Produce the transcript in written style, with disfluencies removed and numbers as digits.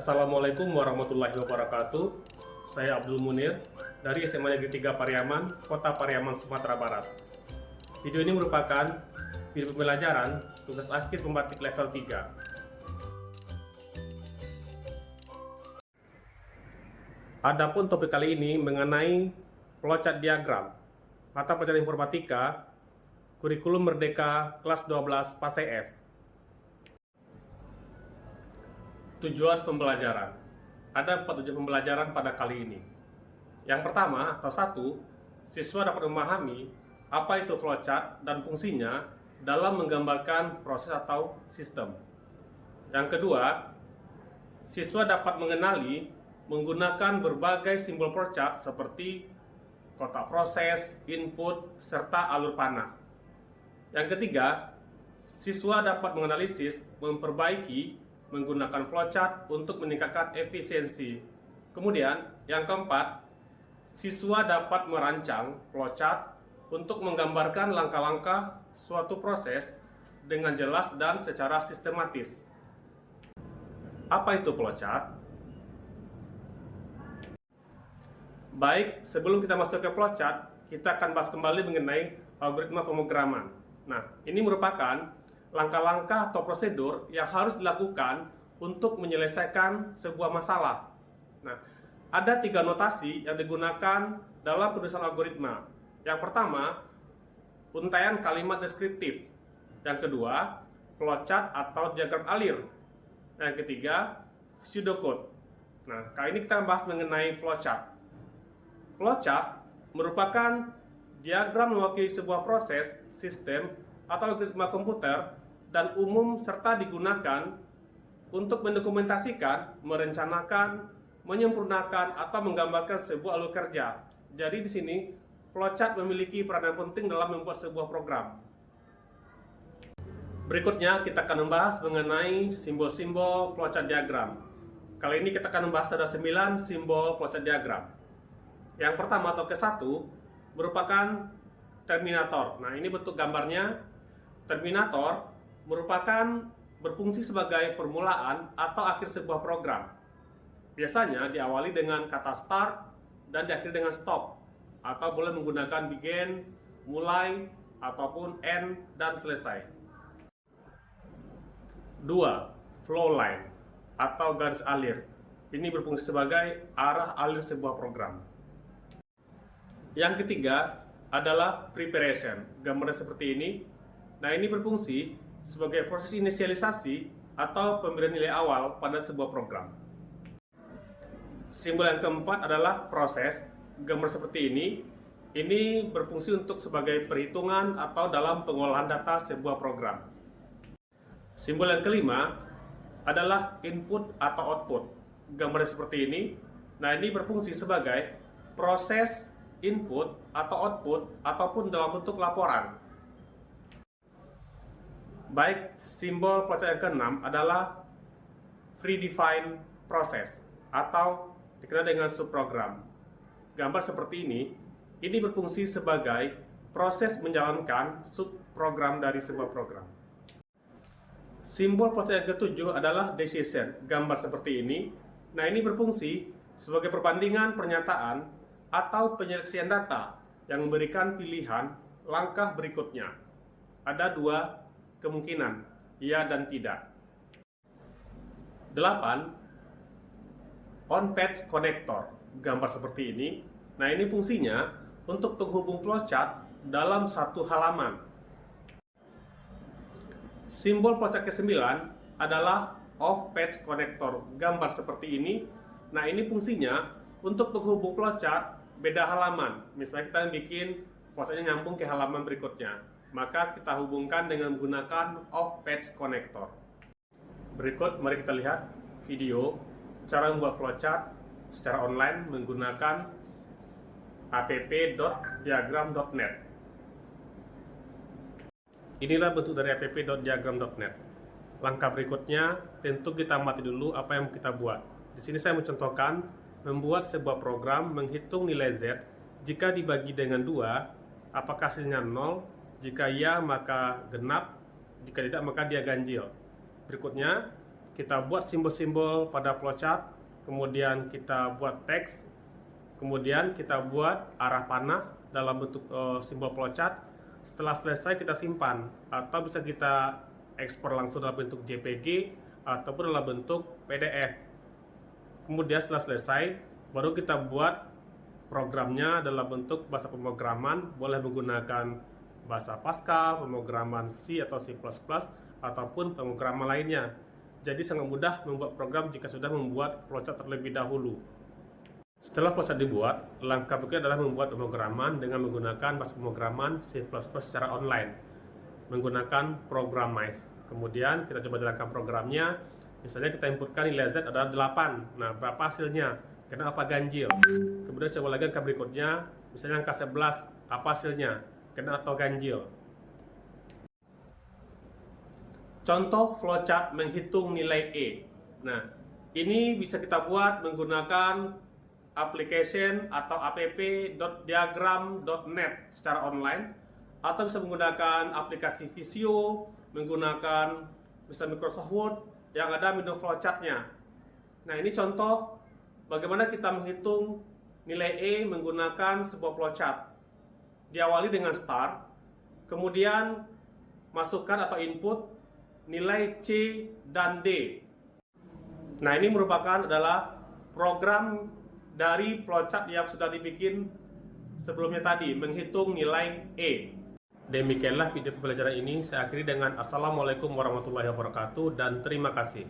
Assalamualaikum warahmatullahi wabarakatuh. Saya Abdul Munir dari SMA Negeri 3 Pariaman, Kota Pariaman, Sumatera Barat. Video ini merupakan video pembelajaran tugas akhir pembatik level 3. Adapun topik kali ini mengenai flowchart diagram, mata pelajaran informatika, kurikulum Merdeka kelas 12 PASE F. Tujuan pembelajaran. Ada 4 tujuan pembelajaran pada kali ini. Yang pertama atau 1, siswa dapat memahami apa itu flowchart dan fungsinya dalam menggambarkan proses atau sistem. Yang kedua, siswa dapat mengenali menggunakan berbagai simbol flowchart seperti kotak proses, input, serta alur panah. Yang ketiga, siswa dapat menganalisis, memperbaiki menggunakan flowchart untuk meningkatkan efisiensi. Kemudian, yang keempat, siswa dapat merancang flowchart untuk menggambarkan langkah-langkah suatu proses dengan jelas dan secara sistematis. Apa itu flowchart? Baik, sebelum kita masuk ke flowchart, kita akan bahas kembali mengenai algoritma pemrograman. Nah, ini merupakan langkah-langkah atau prosedur yang harus dilakukan untuk menyelesaikan sebuah masalah. Nah, ada 3 notasi yang digunakan dalam penulisan algoritma. Yang pertama, untaian kalimat deskriptif. Yang kedua, flowchart atau diagram alir. Yang ketiga, pseudocode. Nah, kali ini kita bahas mengenai flowchart. Flowchart merupakan diagram mewakili sebuah proses, sistem, atau algoritma komputer dan umum serta digunakan untuk mendokumentasikan, merencanakan, menyempurnakan, atau menggambarkan sebuah alur kerja. Jadi di sini flowchart memiliki peranan penting dalam membuat sebuah program. Berikutnya kita akan membahas mengenai simbol-simbol flowchart diagram. Kali ini kita akan membahas ada 9 simbol flowchart diagram. Yang pertama atau ke-1 merupakan terminator. Nah, ini bentuk gambarnya. Terminator merupakan berfungsi sebagai permulaan atau akhir sebuah program. Biasanya diawali dengan kata start dan diakhiri dengan stop, atau boleh menggunakan begin, mulai, ataupun end, dan selesai. 2. Flow line atau garis alir. Ini berfungsi sebagai arah alir sebuah program. Yang ketiga adalah preparation. Gambarnya seperti ini. Nah, ini berfungsi sebagai proses inisialisasi atau pemberian nilai awal pada sebuah program. Simbol yang keempat adalah proses. Gambar seperti ini. Ini berfungsi untuk sebagai perhitungan atau dalam pengolahan data sebuah program. Simbol yang kelima adalah input atau output. Gambarnya seperti ini. Nah, ini berfungsi sebagai proses input atau output ataupun dalam bentuk laporan. Baik, simbol flowchart yang keenam adalah predefined process atau dikenal dengan subprogram. Gambar seperti ini berfungsi sebagai proses menjalankan subprogram dari sebuah program. Simbol flowchart yang ketujuh adalah decision. Gambar seperti ini. Nah, ini berfungsi sebagai perbandingan pernyataan atau penyeleksian data yang memberikan pilihan langkah berikutnya. Ada 2 kemungkinan, ya dan tidak. 8. On-page connector. Gambar seperti ini. Nah, ini fungsinya untuk penghubung flowchart dalam satu halaman. Simbol flowchart ke-9 adalah off-page connector. Gambar seperti ini. Nah, ini fungsinya untuk penghubung flowchart beda halaman. Misalnya kita bikin flowchartnya nyambung ke halaman berikutnya, maka kita hubungkan dengan menggunakan off-page connector. Berikut mari kita lihat video cara membuat flowchart secara online menggunakan app.diagram.net. Inilah bentuk dari app.diagram.net. Langkah berikutnya tentu kita amati dulu apa yang kita buat. Di sini saya mencontohkan membuat sebuah program menghitung nilai Z jika dibagi dengan 2, apakah hasilnya 0? Jika ya, maka genap. Jika tidak, maka dia ganjil. Berikutnya, kita buat simbol-simbol pada flowchart, kemudian kita buat teks, kemudian kita buat arah panah dalam bentuk simbol flowchart. Setelah selesai kita simpan, atau bisa kita ekspor langsung dalam bentuk JPG ataupun dalam bentuk PDF. Kemudian setelah selesai, baru kita buat programnya dalam bentuk bahasa pemrograman, boleh menggunakan bahasa Pascal, pemrograman C atau C++, ataupun pemrograman lainnya. Jadi sangat mudah membuat program jika sudah membuat flowchart terlebih dahulu. Setelah flowchart dibuat, langkah berikutnya adalah membuat pemrograman dengan menggunakan bahasa pemrograman C++ secara online, menggunakan Programize. Kemudian kita coba jalankan programnya. Misalnya kita inputkan nilai Z adalah 8. Nah, berapa hasilnya? Kenapa ganjil? Kemudian coba lagi angka berikutnya, misalnya angka 11, apa hasilnya? Kena atau ganjil? Contoh flowchart menghitung nilai E. Nah, ini bisa kita buat menggunakan application atau app.diagram.net secara online, atau bisa menggunakan aplikasi Visio, menggunakan bisa Microsoft Word yang ada menu flowchartnya. Nah, ini contoh bagaimana kita menghitung nilai E menggunakan sebuah flowchart. Diawali dengan start, kemudian masukkan atau input nilai C dan D. Nah, ini merupakan adalah program dari flowchart yang sudah dibikin sebelumnya tadi, menghitung nilai E. Demikianlah video pembelajaran ini. Saya akhiri dengan Assalamualaikum warahmatullahi wabarakatuh dan terima kasih.